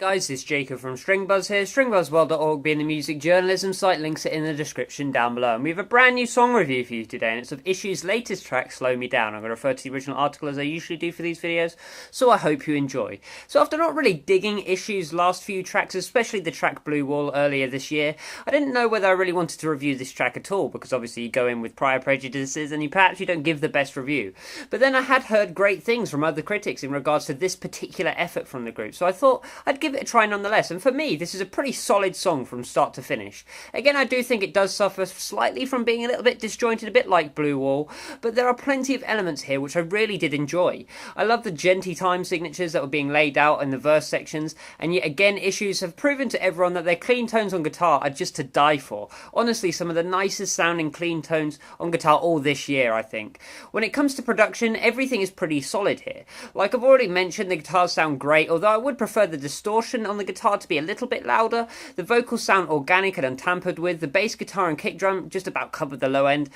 guys, it's Jacob from Stringbuzz here, stringbuzzworld.org being the music journalism site, links it in the description down below. And we have a brand new song review for you today, and it's of Issue's latest track, Slow Me Down. I'm going to refer to the original article as I usually do for these videos, so I hope you enjoy. So after not really digging Issue's last few tracks, especially the track Blue Wall earlier this year, I didn't know whether I really wanted to review this track at all, because obviously you go in with prior prejudices and perhaps you don't give the best review. But then I had heard great things from other critics in regards to this particular effort from the group, so I thought I'd give it a try nonetheless, and for me this is a pretty solid song from start to finish. Again, I do think it does suffer slightly from being a little bit disjointed, a bit like Blue Wall, but there are plenty of elements here which I really did enjoy. I love the genty time signatures that were being laid out in the verse sections, and yet again Issues have proven to everyone that their clean tones on guitar are just to die for. Honestly, some of the nicest sounding clean tones on guitar all this year, I think. When it comes to production, everything is pretty solid here. Like I've already mentioned, the guitars sound great, although I would prefer the distortion on the guitar to be a little bit louder. The vocals sound organic and untampered with. The bass guitar and kick drum just about covered the low end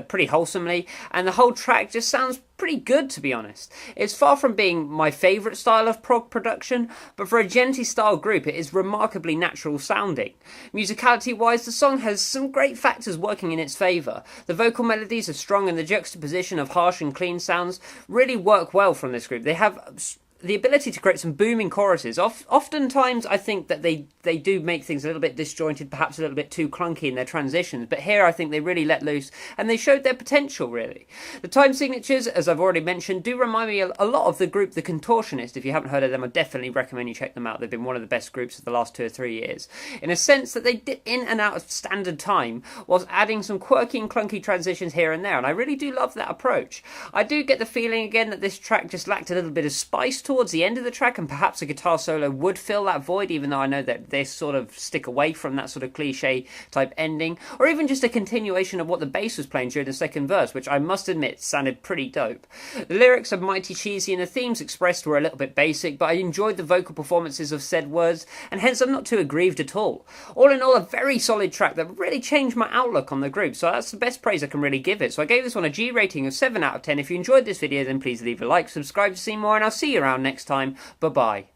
pretty wholesomely, and the whole track just sounds pretty good, to be honest. It's far from being my favourite style of prog production, but for a genty style group it is remarkably natural sounding. Musicality wise, the song has some great factors working in its favour. The vocal melodies are strong, and the juxtaposition of harsh and clean sounds really work well from this group. They have the ability to create some booming choruses. Oftentimes I think that they do make things a little bit disjointed, perhaps a little bit too clunky in their transitions, but here I think they really let loose and they showed their potential, really. The time signatures, as I've already mentioned, do remind me a lot of the group The Contortionist. If you haven't heard of them, I definitely recommend you check them out. They've been one of the best groups of the last 2 or 3 years, in a sense that they did in and out of standard time whilst adding some quirky and clunky transitions here and there, and I really do love that approach. I do get the feeling again that this track just lacked a little bit of spice towards the end of the track, and perhaps a guitar solo would fill that void, even though I know that they sort of stick away from that sort of cliche type ending, or even just a continuation of what the bass was playing during the second verse, which I must admit sounded pretty dope. The lyrics are mighty cheesy and the themes expressed were a little bit basic, but I enjoyed the vocal performances of said words, and hence I'm not too aggrieved at all. All in all, a very solid track that really changed my outlook on the group, so that's the best praise I can really give it. So I gave this one a G rating of 7 out of 10. If you enjoyed this video, then please leave a like, subscribe to see more, and I'll see you around next time. Bye-bye.